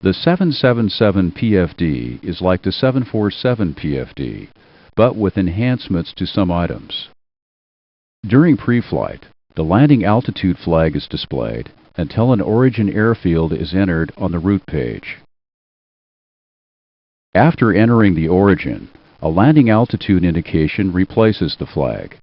The 777 PFD is like the 747 PFD, but with enhancements to some items. During pre-flight, the landing altitude flag is displayed until an origin airfield is entered on the route page. After entering the origin, a landing altitude indication replaces the flag.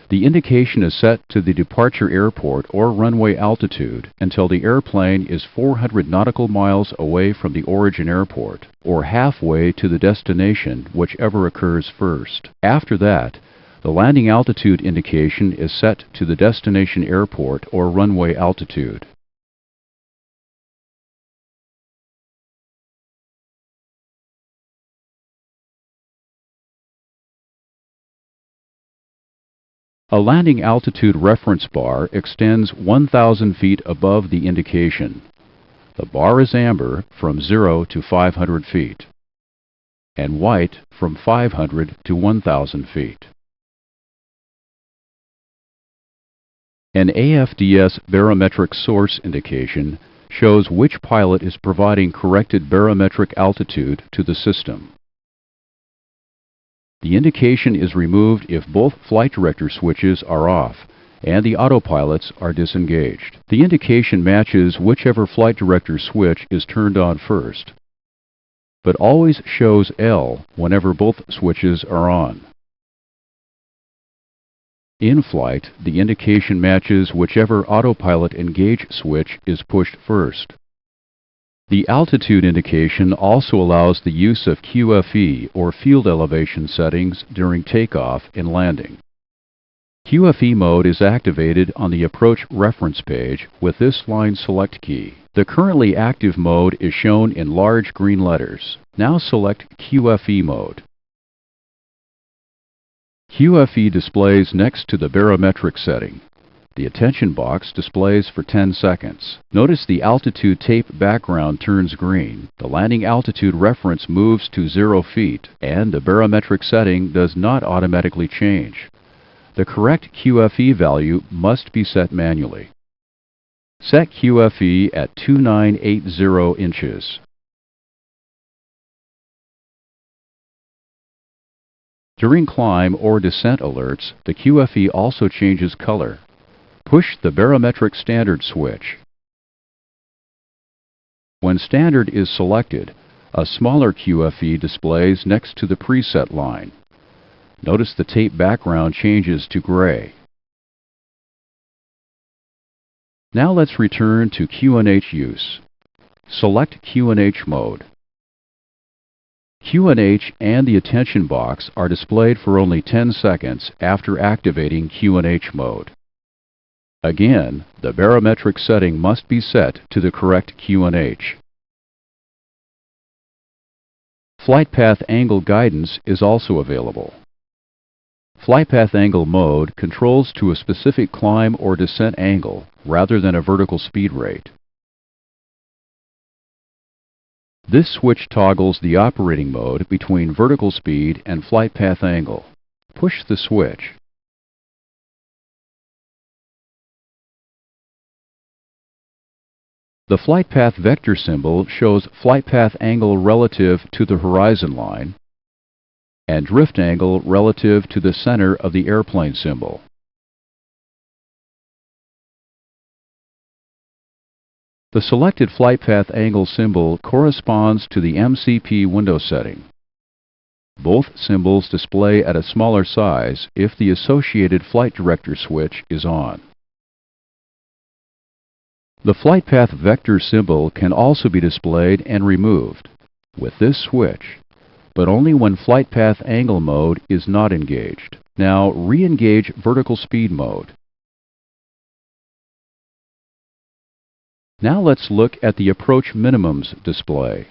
The indication is set to the departure airport or runway altitude until the airplane is 400 nautical miles away from the origin airport, or halfway to the destination, whichever occurs first. After that, the landing altitude indication is set to the destination airport or runway altitude. A landing altitude reference bar extends 1,000 feet above the indication. The bar is amber from 0 to 500 feet, and white from 500 to 1,000 feet. An AFDS barometric source indication shows which pilot is providing corrected barometric altitude to the system. The indication is removed if both flight director switches are off and the autopilots are disengaged. The indication matches whichever flight director switch is turned on first, but always shows L whenever both switches are on. In flight, the indication matches whichever autopilot engage switch is pushed first. The altitude indication also allows the use of QFE or field elevation settings during takeoff and landing. QFE mode is activated on the approach reference page with this line select key. The currently active mode is shown in large green letters. Now select QFE mode. QFE displays next to the barometric setting. The attention box displays for 10 seconds. Notice the altitude tape background turns green, the landing altitude reference moves to 0 feet, and the barometric setting does not automatically change. The correct QFE value must be set manually. Set QFE at 2980 inches. During climb or descent alerts, the QFE also changes color. Push the barometric standard switch. When standard is selected, a smaller QFE displays next to the preset line. Notice the tape background changes to gray. Now let's return to QNH use. Select QNH mode. QNH and the attention box are displayed for only 10 seconds after activating QNH mode. Again, the barometric setting must be set to the correct QNH. Flight path angle guidance is also available. Flight path angle mode controls to a specific climb or descent angle rather than a vertical speed rate. This switch toggles the operating mode between vertical speed and flight path angle. Push the switch. The flight path vector symbol shows flight path angle relative to the horizon line and drift angle relative to the center of the airplane symbol. The selected flight path angle symbol corresponds to the MCP window setting. Both symbols display at a smaller size if the associated flight director switch is on. The flight path vector symbol can also be displayed and removed with this switch, but only when flight path angle mode is not engaged. Now re-engage vertical speed mode. Now let's look at the approach minimums display.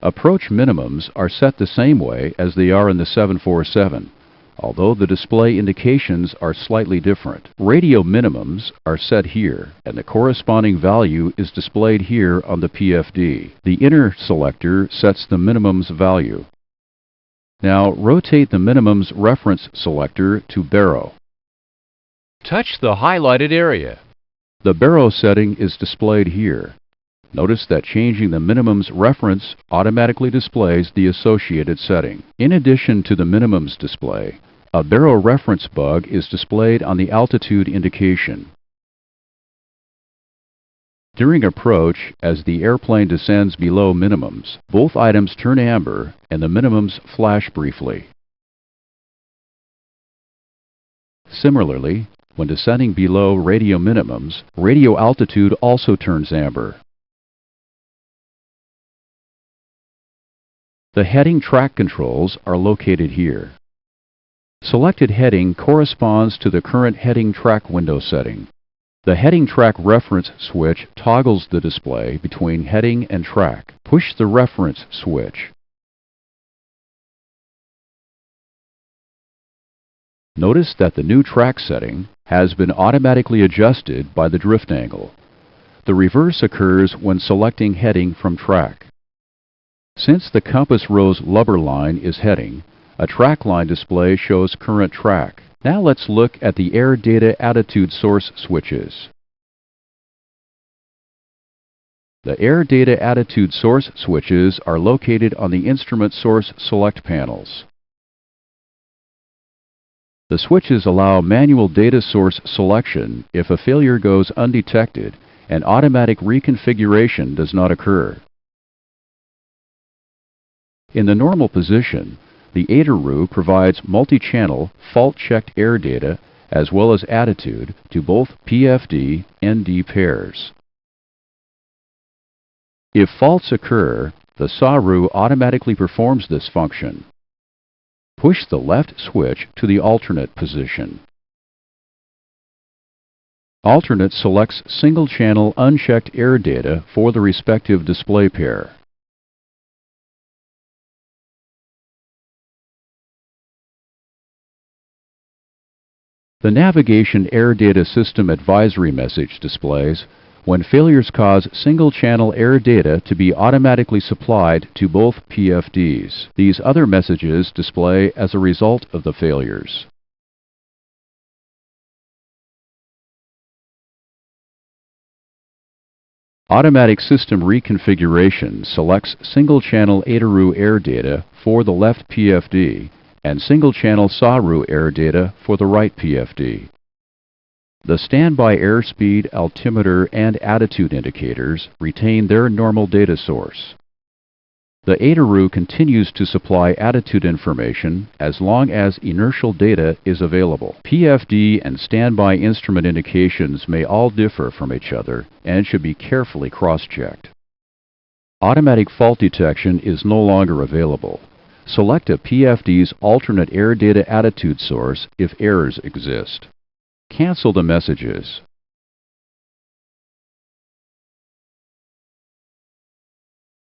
Approach minimums are set the same way as they are in the 747, although the display indications are slightly different. Radio minimums are set here, and the corresponding value is displayed here on the PFD. The inner selector sets the minimums value. Now rotate the minimums reference selector to baro. Touch the highlighted area. The baro setting is displayed here. Notice that changing the minimums reference automatically displays the associated setting. In addition to the minimums display, a baro reference bug is displayed on the altitude indication. During approach, as the airplane descends below minimums, both items turn amber and the minimums flash briefly. Similarly, when descending below radio minimums, radio altitude also turns amber. The heading track controls are located here. Selected heading corresponds to the current heading track window setting. The heading track reference switch toggles the display between heading and track. Push the reference switch. Notice that the new track setting has been automatically adjusted by the drift angle. The reverse occurs when selecting heading from track. Since the compass rose lubber line is heading, a track line display shows current track. Now let's look at the air data attitude source switches. The air data attitude source switches are located on the instrument source select panels. The switches allow manual data source selection if a failure goes undetected and automatic reconfiguration does not occur. In the normal position, the ADERU provides multi-channel, fault-checked air data as well as attitude to both PFD-ND pairs. If faults occur, the SARU automatically performs this function. Push the left switch to the alternate position. Alternate selects single-channel unchecked air data for the respective display pair. The Navigation Air Data System Advisory message displays when failures cause single-channel air data to be automatically supplied to both PFDs. These other messages display as a result of the failures. Automatic System Reconfiguration selects single-channel ADERU air data for the left PFD and single-channel SARU air data for the right PFD. The standby airspeed, altimeter, and attitude indicators retain their normal data source. The ADERU continues to supply attitude information as long as inertial data is available. PFD and standby instrument indications may all differ from each other and should be carefully cross-checked. Automatic fault detection is no longer available. Select a PFD's alternate air data attitude source if errors exist. Cancel the messages.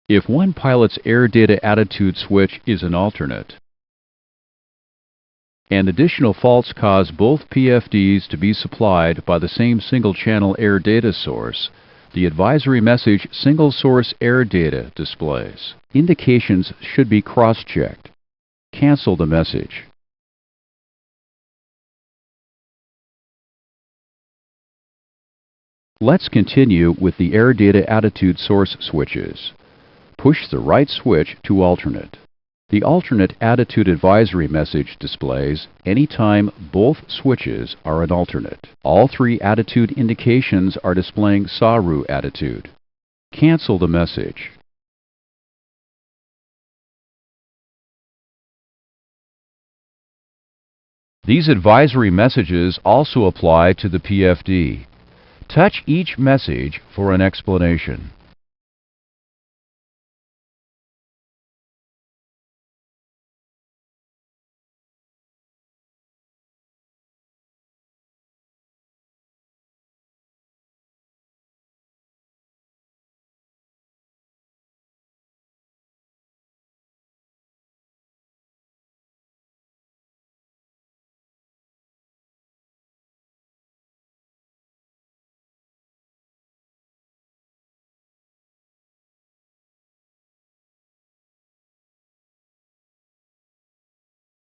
If one pilot's air data attitude switch is an alternate, and additional faults cause both PFDs to be supplied by the same single-channel air data source, the advisory message Single Source Air Data displays. Indications should be cross-checked. Cancel the message. Let's continue with the air data attitude source switches. Push the right switch to alternate. The alternate attitude advisory message displays anytime both switches are an alternate. All three attitude indications are displaying SARU attitude. Cancel the message. These advisory messages also apply to the PFD. Touch each message for an explanation.